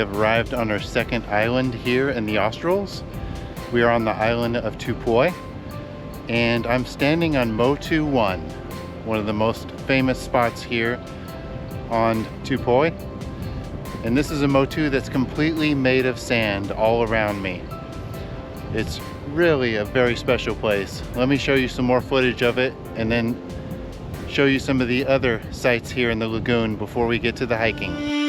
have arrived on our second island here in the Australs. We are on the island of Tupoi, and I'm standing on Motu 1, one of the most famous spots here on Tupoi. And this is a motu that's completely made of sand all around me. It's really a very special place. Let me show you some more footage of it and then show you some of the other sights here in the lagoon before we get to the hiking.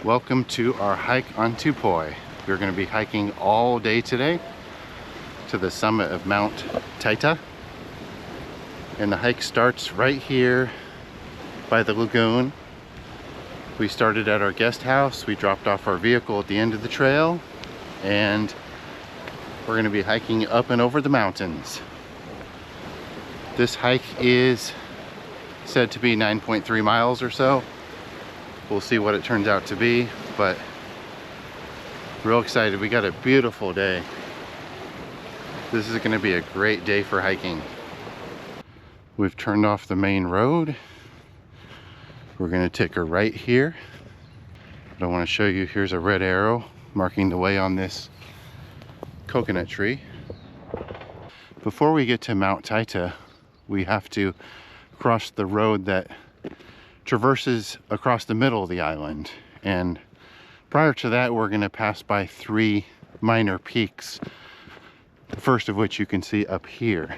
Welcome to our hike on Tupoi. We're going to be hiking all day today to the summit of Mount Taita'a. And the hike starts right here by the lagoon. We started at our guest house. We dropped off our vehicle at the end of the trail, and we're going to be hiking up and over the mountains. This hike is said to be 9.3 miles or so. We'll see what it turns out to be, but real excited. We got a beautiful day. This is going to be a great day for hiking. We've turned off the main road. We're going to take a right here. But I want to show you, here's a red arrow marking the way on this coconut tree. Before we get to Mount Taita'a, we have to cross the road that traverses across the middle of the island, and prior to that we're going to pass by 3 minor peaks, the first of which you can see up here.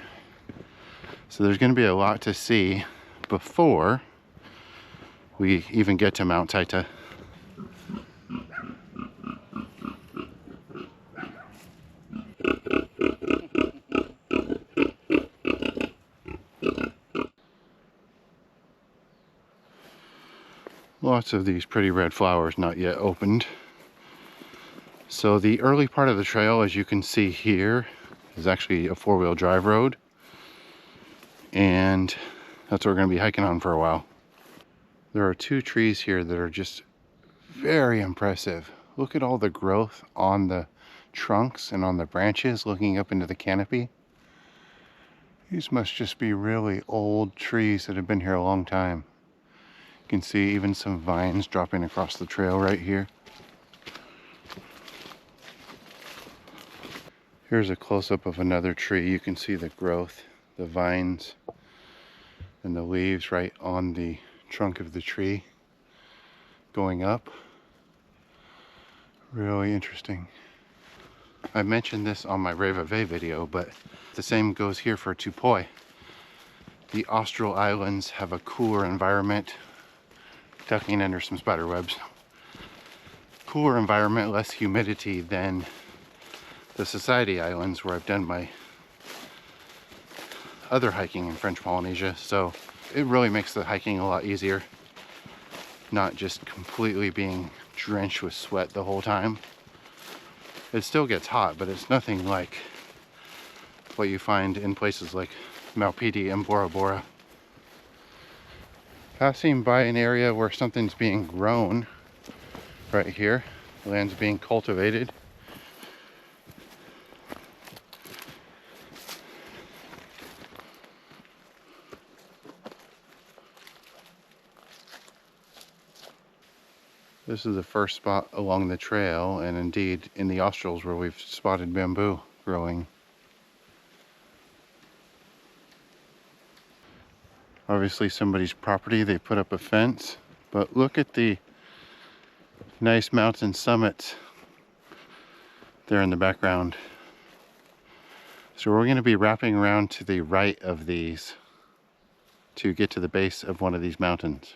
So there's going to be a lot to see before we even get to Mount Taita'a. Lots of these pretty red flowers not yet opened. So the early part of the trail, as you can see here, is actually a 4-wheel drive road. And that's what we're going to be hiking on for a while. There are 2 trees here that are just very impressive. Look at all the growth on the trunks and on the branches looking up into the canopy. These must just be really old trees that have been here a long time. You can see even some vines dropping across the trail right here. Here's a close-up of another tree. You can see the growth, the vines, and the leaves right on the trunk of the tree going up. Really interesting. I mentioned this on my Reveille video, but the same goes here for Tupoi. The Austral Islands have a cooler environment, ducking under some spider webs. Cooler environment, less humidity than the Society Islands, where I've done my other hiking in French Polynesia. So it really makes the hiking a lot easier, not just completely being drenched with sweat the whole time. It still gets hot, but it's nothing like what you find in places like Mount Taita'a and Bora Bora. Passing by an area where something's being grown right here. The land's being cultivated. This is the first spot along the trail, and indeed in the Australs, where we've spotted bamboo growing. Obviously somebody's property, they put up a fence, but look at the nice mountain summits there in the background. So we're going to be wrapping around to the right of these to get to the base of one of these mountains.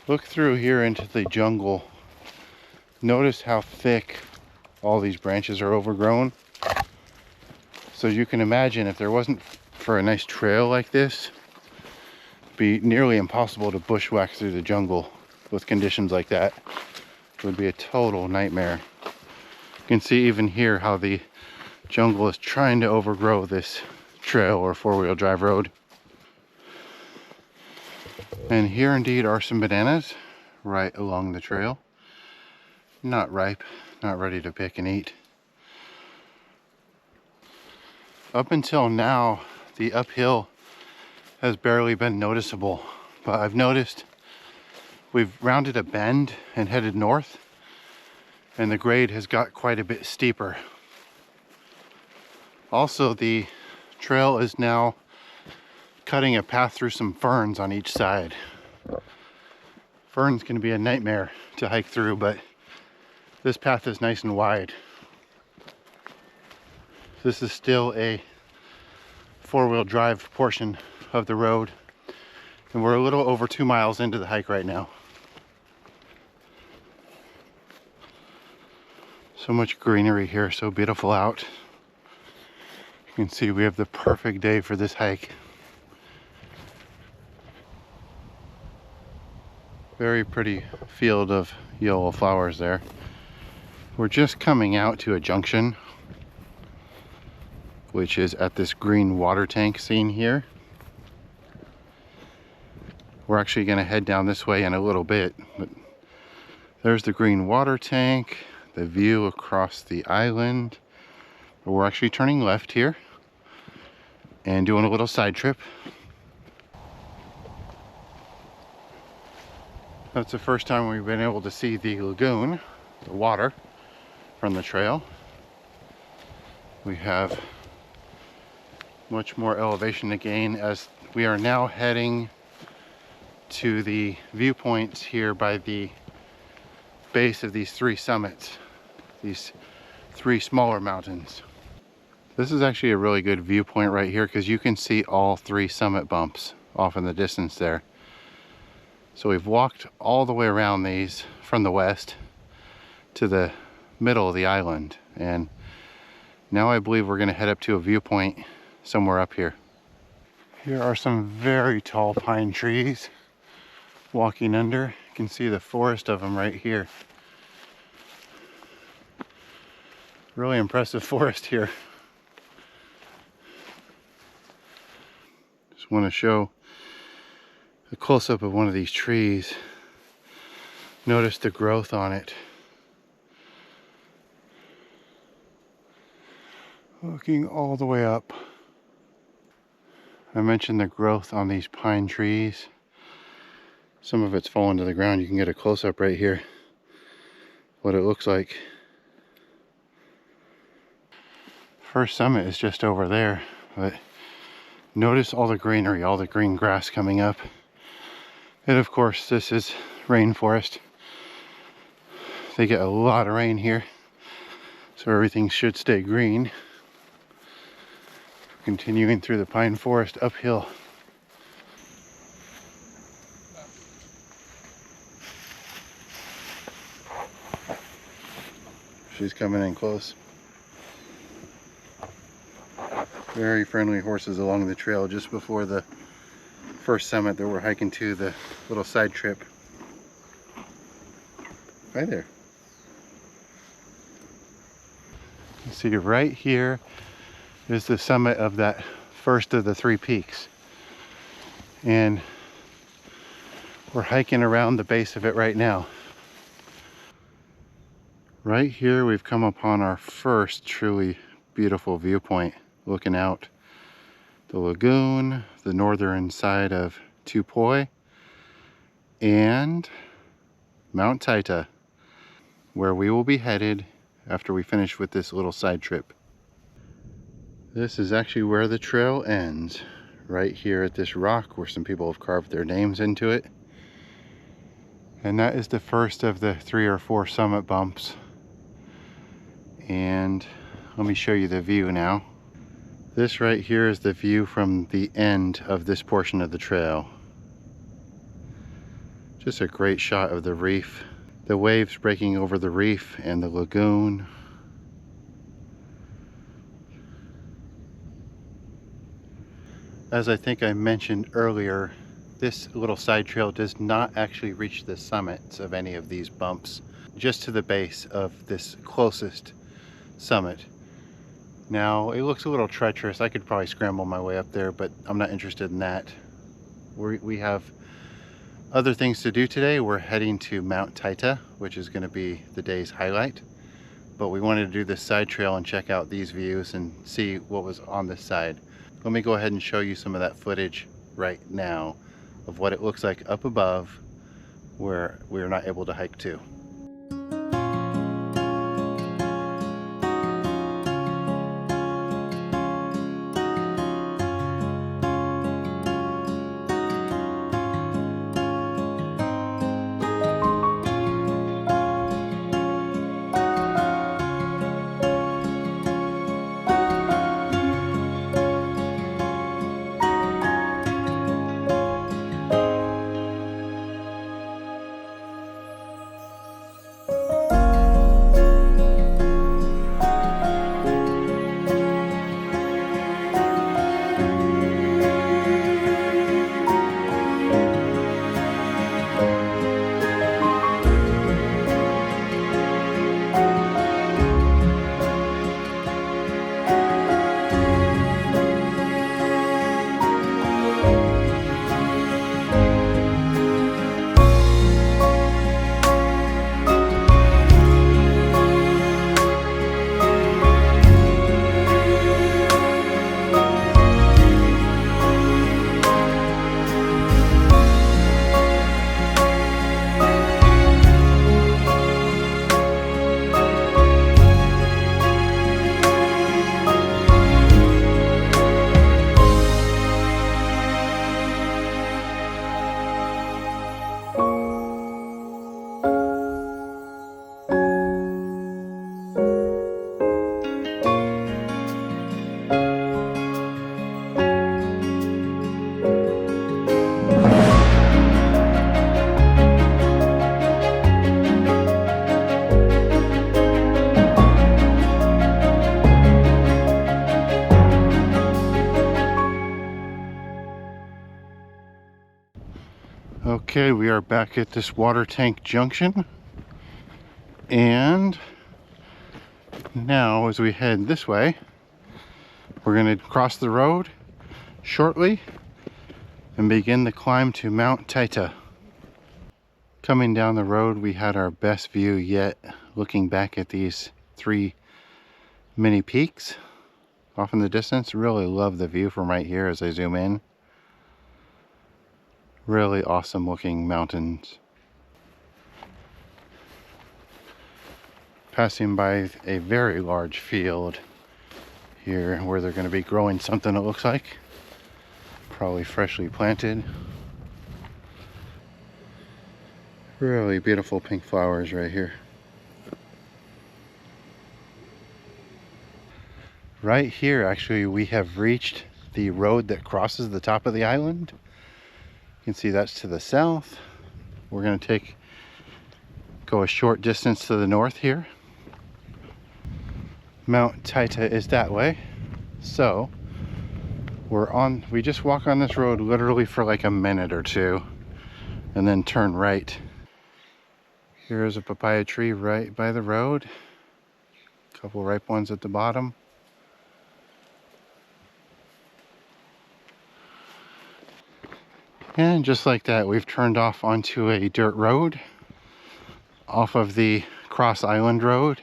Look through here into the jungle. Notice how thick all these branches are overgrown. So you can imagine, if there wasn't for a nice trail like this, it'd be nearly impossible to bushwhack through the jungle with conditions like that. It would be a total nightmare. You can see even here how the jungle is trying to overgrow this trail or four-wheel drive road. And here indeed are some bananas right along the trail. Not ripe, not ready to pick and eat. Up until now, the uphill has barely been noticeable, but I've noticed we've rounded a bend and headed north, and the grade has got quite a bit steeper. Also, the trail is now cutting a path through some ferns on each side. Ferns can be a nightmare to hike through, but this path is nice and wide. This is still a four-wheel drive portion of the road, and we're a little over 2 miles into the hike right now. So much greenery here, so beautiful out. You can see we have the perfect day for this hike. Very pretty field of yellow flowers there. We're just coming out to a junction, which is at this green water tank seen here. We're actually going to head down this way in a little bit, but there's the green water tank, the view across the island. But we're actually turning left here and doing a little side trip. That's the first time we've been able to see the lagoon, the water, from the trail. We have much more elevation to gain as we are now heading to the viewpoints here by the base of these three summits, these three smaller mountains. This is actually a really good viewpoint right here because you can see all three summit bumps off in the distance there. So we've walked all the way around these from the west to the middle of the island, and now I believe we're going to head up to a viewpoint somewhere up here. Here are some very tall pine trees walking under. You can see the forest of them right here. Really impressive forest here. Just want to show a close-up of one of these trees. Notice the growth on it. Looking all the way up. I mentioned the growth on these pine trees. Some of it's fallen to the ground. You can get a close-up right here, what it looks like. First summit is just over there, but notice all the greenery, all the green grass coming up. And of course, this is rainforest. They get a lot of rain here, so everything should stay green. Continuing through the pine forest uphill. She's coming in close. Very friendly horses along the trail just before the first summit that we're hiking to, the little side trip. Hi there. You see right here is the summit of that first of the 3 peaks. And we're hiking around the base of it right now. Right here we've come upon our first truly beautiful viewpoint, looking out the lagoon, the northern side of Tupoi, and Mount Taita'a, where we will be headed after we finish with this little side trip. This is actually where the trail ends, right here at this rock where some people have carved their names into it. And that is the first of the 3 or 4 summit bumps. And let me show you the view now. This right here is the view from the end of this portion of the trail. Just a great shot of the reef, the waves breaking over the reef and the lagoon. As I think I mentioned earlier, this little side trail does not actually reach the summits of any of these bumps, just to the base of this closest summit. Now, it looks a little treacherous. I could probably scramble my way up there, but I'm not interested in that. We have other things to do today. We're heading to Mount Taita'a, which is going to be the day's highlight. But we wanted to do this side trail and check out these views and see what was on this side. Let me go ahead and show you some of that footage right now of what it looks like up above where we're not able to hike to. Okay, we are back at this water tank junction, and now as we head this way, we're going to cross the road shortly and begin the climb to Mount Taita'a. Coming down the road, we had our best view yet, looking back at these 3 mini peaks off in the distance. Really love the view from right here as I zoom in. Really awesome looking mountains. Passing by a very large field here where they're going to be growing something, it looks like. Probably freshly planted. Really beautiful pink flowers right here. Right here, actually, we have reached the road that crosses the top of the island. You can see that's to the south. We're going to go a short distance to the north here. Mount Taita'a is that way. So we just walk on this road literally for like a minute or two and then turn right. Here's a papaya tree right by the road. A couple ripe ones at the bottom. And just like that, we've turned off onto a dirt road off of the Cross Island Road.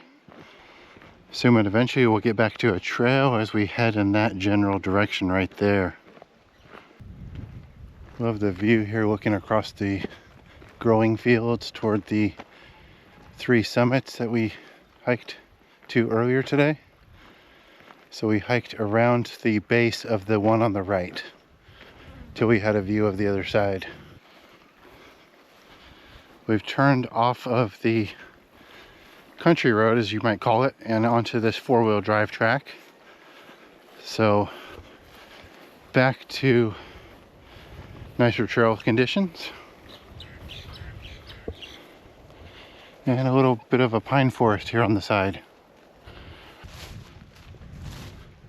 Assuming eventually we'll get back to a trail as we head in that general direction right there. Love the view here looking across the growing fields toward the 3 summits that we hiked to earlier today. So we hiked around the base of the one on the right till we had a view of the other side. We've turned off of the country road, as you might call it, and onto this 4-wheel drive track. So back to nicer trail conditions. And a little bit of a pine forest here on the side.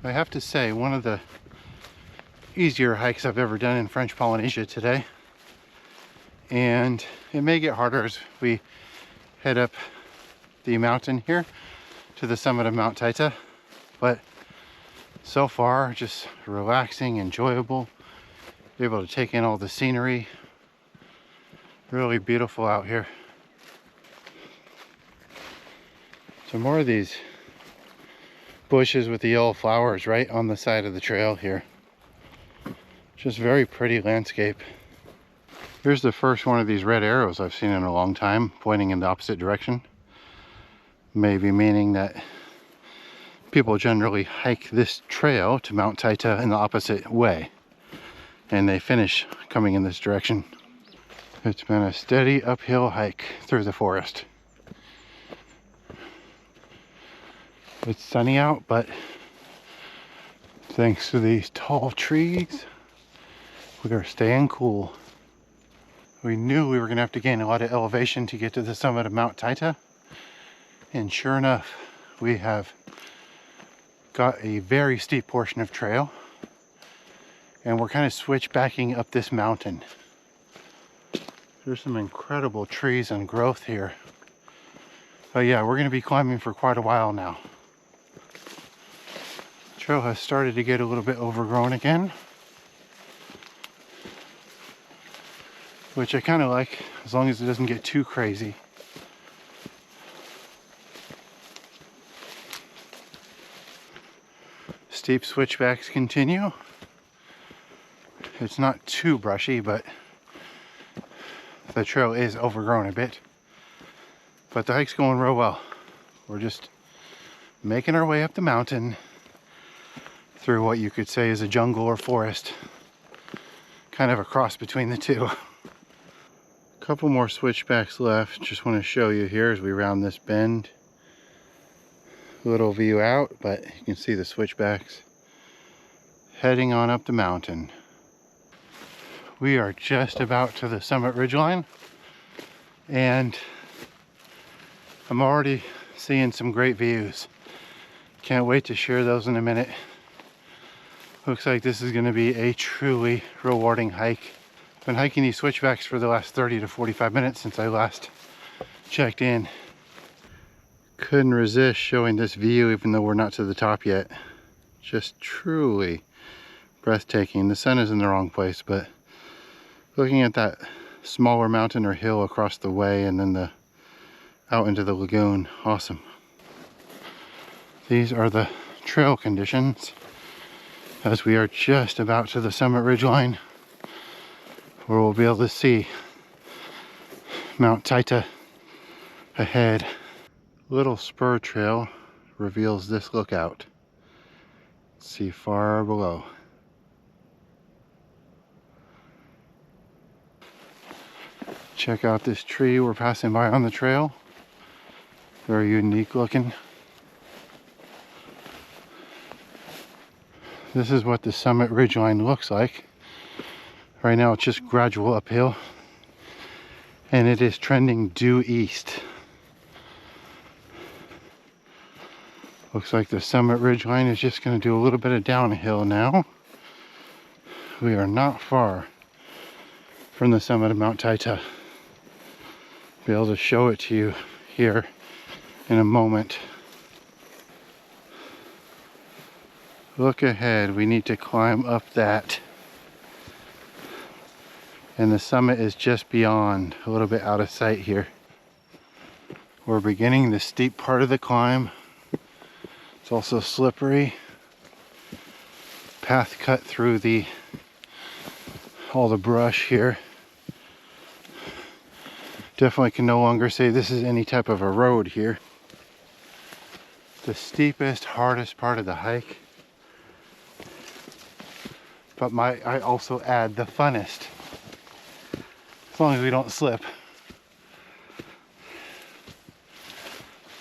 I have to say, one of the easier hikes I've ever done in French Polynesia today. And it may get harder as we head up the mountain here to the summit of Mount Taita'a. But so far, just relaxing, enjoyable. Be able to take in all the scenery. Really beautiful out here. Some more of these bushes with the yellow flowers right on the side of the trail here. Just very pretty landscape. Here's the first one of these red arrows I've seen in a long time, pointing in the opposite direction. Maybe meaning that people generally hike this trail to Mount Taita'a in the opposite way, and they finish coming in this direction. It's been a steady uphill hike through the forest. It's sunny out, but thanks to these tall trees, we are staying cool. We knew we were going to have to gain a lot of elevation to get to the summit of Mount Taita'a. And sure enough, we have got a very steep portion of trail. And we're kind of switchbacking up this mountain. There's some incredible trees and growth here. But yeah, we're going to be climbing for quite a while now. The trail has started to get a little bit overgrown again, which I kind of like, as long as it doesn't get too crazy. Steep switchbacks continue. It's not too brushy, but the trail is overgrown a bit. But the hike's going real well. We're just making our way up the mountain through what you could say is a jungle or forest. Kind of a cross between the two. Couple more switchbacks left. Just want to show you here as we round this bend. Little view out, but you can see the switchbacks heading on up the mountain. We are just about to the summit ridgeline, and I'm already seeing some great views. Can't wait to share those in a minute. Looks like this is going to be a truly rewarding hike. Been hiking these switchbacks for the last 30 to 45 minutes since I last checked in. Couldn't resist showing this view even though we're not to the top yet. Just truly breathtaking. The sun is in the wrong place, but looking at that smaller mountain or hill across the way and then out into the lagoon, awesome. These are the trail conditions as we are just about to the summit ridgeline, where we'll be able to see Mount Taita'a ahead. Little spur trail reveals this lookout. See far below. Check out this tree we're passing by on the trail. Very unique looking. This is what the summit ridgeline looks like. Right now it's just gradual uphill, and it is trending due east. Looks like the summit ridgeline is just going to do a little bit of downhill now. We are not far from the summit of Mount Taita'a. Be able to show it to you here in a moment. Look ahead, we need to climb up that. And the summit is just beyond, a little bit out of sight here. We're beginning the steep part of the climb. It's also slippery. Path cut through all the brush here. Definitely can no longer say this is any type of a road here. The steepest, hardest part of the hike. But I also add the funnest. As long as we don't slip.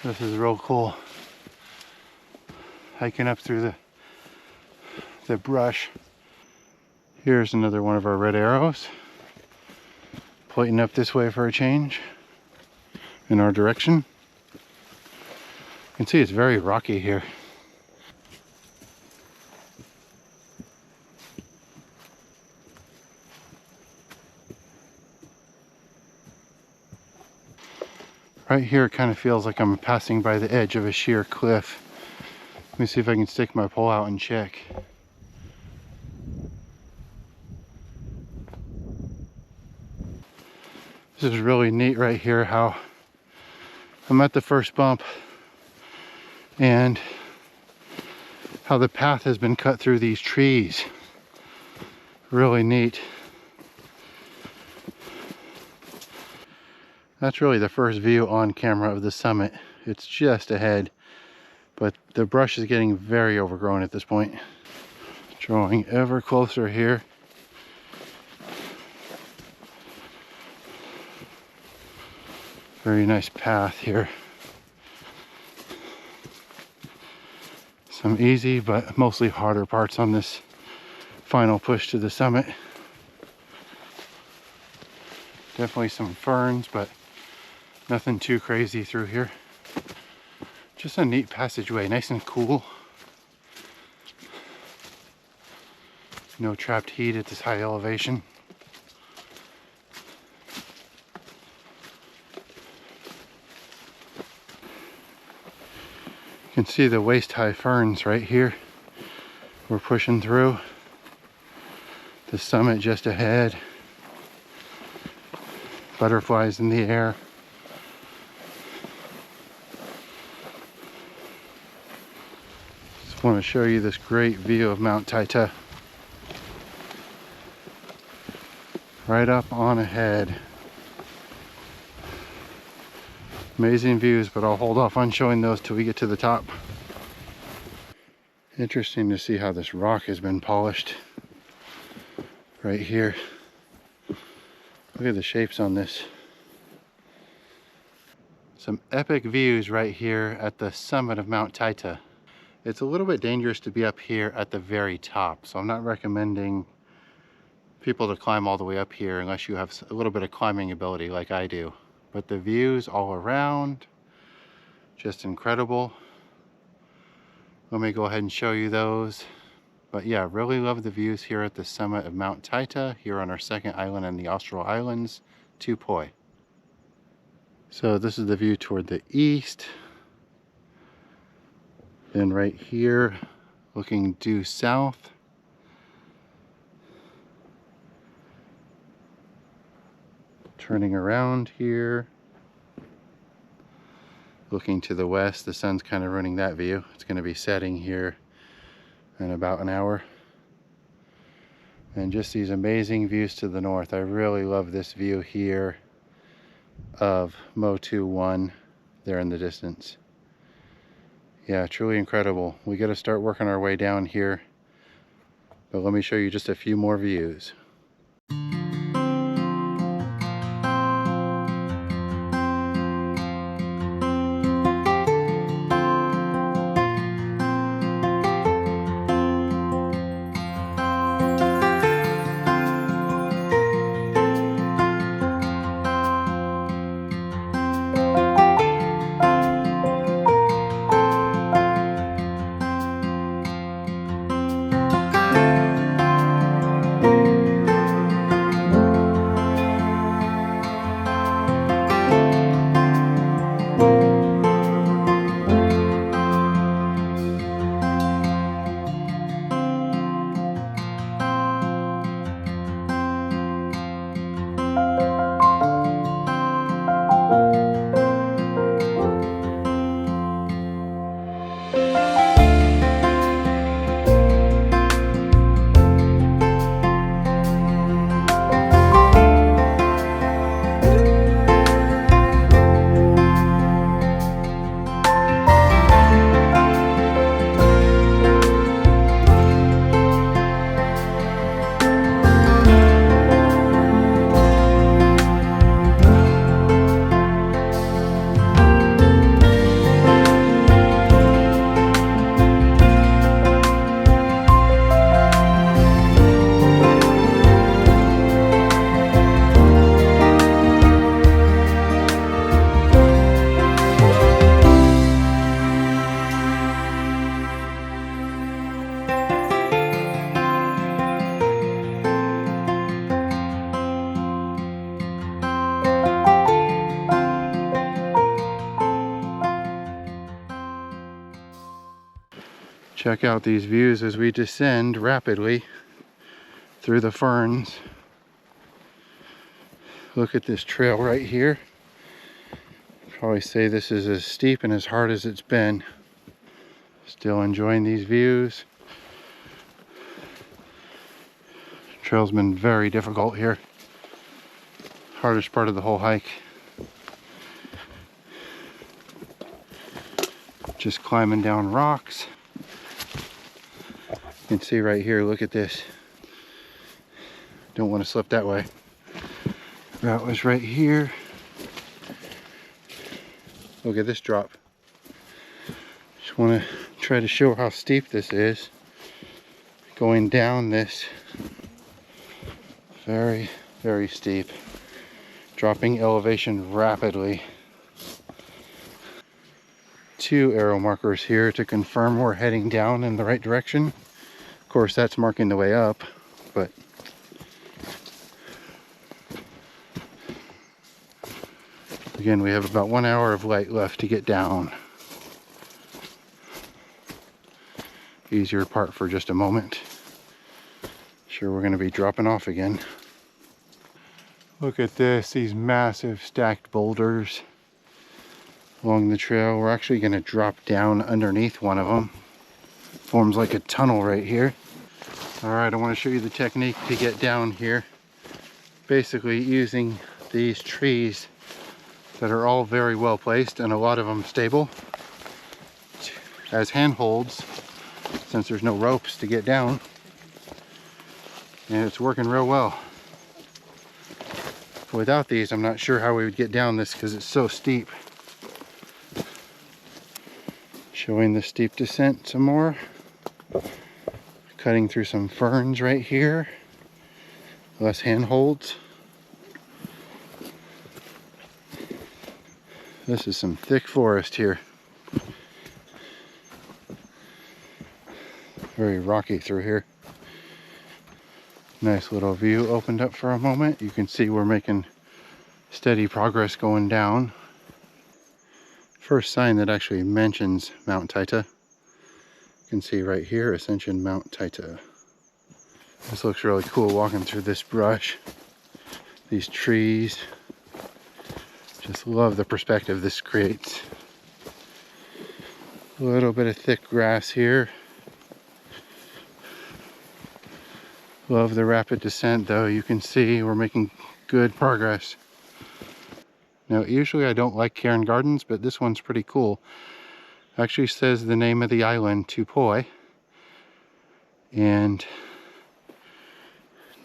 This is real cool. Hiking up through the brush. Here's another one of our red arrows. Pointing up this way for a change in our direction. You can see it's very rocky here. Right here it kind of feels like I'm passing by the edge of a sheer cliff. Let me see if I can stick my pole out and check. This is really neat right here, how I'm at the first bump and how the path has been cut through these trees. Really neat. That's really the first view on camera of the summit. It's just ahead, but the brush is getting very overgrown at this point. Drawing ever closer here. Very nice path here. Some easy but mostly harder parts on this final push to the summit. Definitely some ferns, but nothing too crazy through here. Just a neat passageway, nice and cool. No trapped heat at this high elevation. You can see the waist-high ferns right here. We're pushing through. The summit just ahead. Butterflies in the air. Just want to show you this great view of Mount Taita'a. Right up on ahead. Amazing views, but I'll hold off on showing those till we get to the top. Interesting to see how this rock has been polished right here. Look at the shapes on this. Some epic views right here at the summit of Mount Taita'a. It's a little bit dangerous to be up here at the very top, so I'm not recommending people to climb all the way up here unless you have a little bit of climbing ability like I do. But the views all around, just incredible. Let me go ahead and show you those. But yeah, really love the views here at the summit of Mount Taita'a, here on our second island in the Austral Islands, Tupoi. So this is the view toward the east. Then right here, looking due south. Turning around here, looking to the west. The sun's kind of ruining that view. It's going to be setting here in about an hour. And just these amazing views to the north. I really love this view here of Motu 1 there in the distance. Yeah, truly incredible. We got to start working our way down here, but let me show you just a few more views. Check out these views as we descend rapidly through the ferns. Look at this trail right here. Probably say this is as steep and as hard as it's been. Still enjoying these views. Trail's been very difficult here. Hardest part of the whole hike. Just climbing down rocks. You can see right here, look at this. Don't want to slip that way. Route was right here. Look at this drop. Just want to try to show how steep this is. Going down this. Very, very steep. Dropping elevation rapidly. 2 arrow markers here to confirm we're heading down in the right direction. Of course, that's marking the way up, but again, we have about 1 hour of light left to get down. Easier part for just a moment. Sure, we're going to be dropping off again. Look at this, these massive stacked boulders along the trail. We're actually going to drop down underneath one of them. Forms like a tunnel right here. Alright, I want to show you the technique to get down here. Basically using these trees that are all very well placed and a lot of them stable as handholds, since there's no ropes to get down. And it's working real well. Without these, I'm not sure how we would get down this because it's so steep. Showing the steep descent some more. Cutting through some ferns right here. Less handholds. This is some thick forest here. Very rocky through here. Nice little view opened up for a moment. You can see we're making steady progress going down. First sign that actually mentions Mount Taita'a. You can see right here, Ascension Mount Taita'a. This looks really cool walking through this brush. These trees. Just love the perspective this creates. A little bit of thick grass here. Love the rapid descent though. You can see we're making good progress. Now usually I don't like cairn gardens, but this one's pretty cool. Actually says the name of the island, Tupoi. And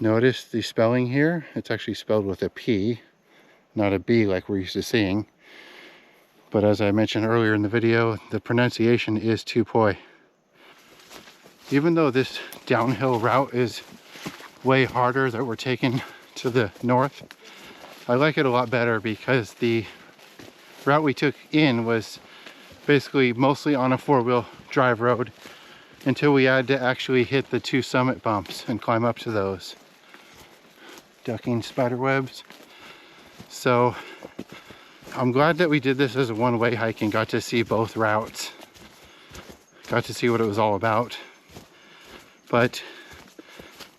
notice the spelling here. It's actually spelled with a P, not a B like we're used to seeing. But as I mentioned earlier in the video, the pronunciation is Tupoi. Even though this downhill route is way harder that we're taking to the north, I like it a lot better because the route we took in was basically mostly on a four-wheel drive road until we had to actually hit the 2 summit bumps and climb up to those. Ducking spider webs. So I'm glad that we did this as a one-way hike and got to see both routes. Got to see what it was all about. But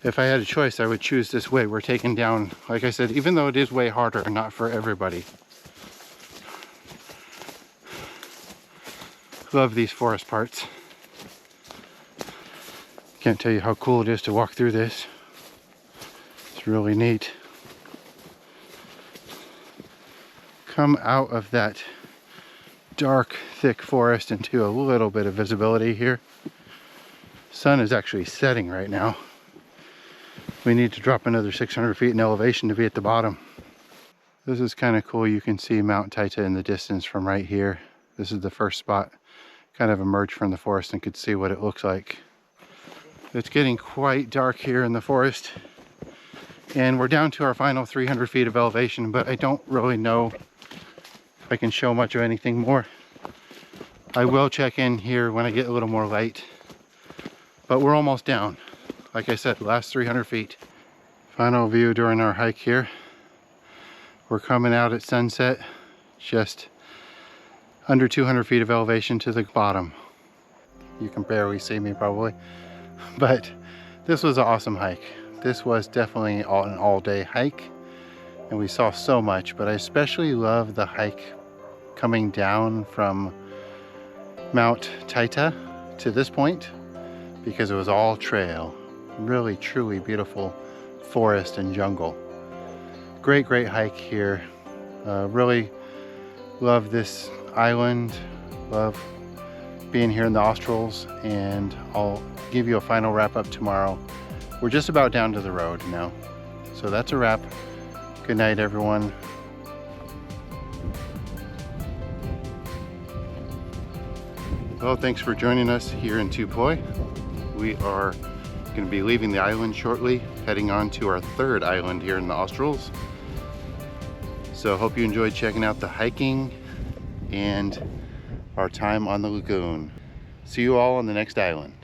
if I had a choice, I would choose this way. We're taking down, like I said, even though it is way harder, not for everybody. Love these forest parts. Can't tell you how cool it is to walk through this. It's really neat. Come out of that dark, thick forest into a little bit of visibility here. Sun is actually setting right now. We need to drop another 600 feet in elevation to be at the bottom. This is kind of cool. You can see Mount Taita'a in the distance from right here. This is the first spot. Kind of emerged from the forest and could see what it looks like. It's getting quite dark here in the forest. And we're down to our final 300 feet of elevation, but I don't really know if I can show much of anything more. I will check in here when I get a little more light. But we're almost down. Like I said, last 300 feet. Final view during our hike here. We're coming out at sunset, just under 200 feet of elevation to the bottom. You can barely see me probably, but this was an awesome hike. This was definitely an all-day hike, and we saw so much, but I especially love the hike coming down from Mount Taita'a to this point, because it was all trail. Really, truly beautiful forest and jungle. Great hike here. Really love this island. Love being here in the Australs, and I'll give you a final wrap up tomorrow. We're just about down to the road now. So that's a wrap. Good night, everyone. Well, thanks for joining us here in Tupoi. We are going to be leaving the island shortly, heading on to our 3rd island here in the Australs. So hope you enjoyed checking out the hiking and our time on the lagoon. See you all on the next island.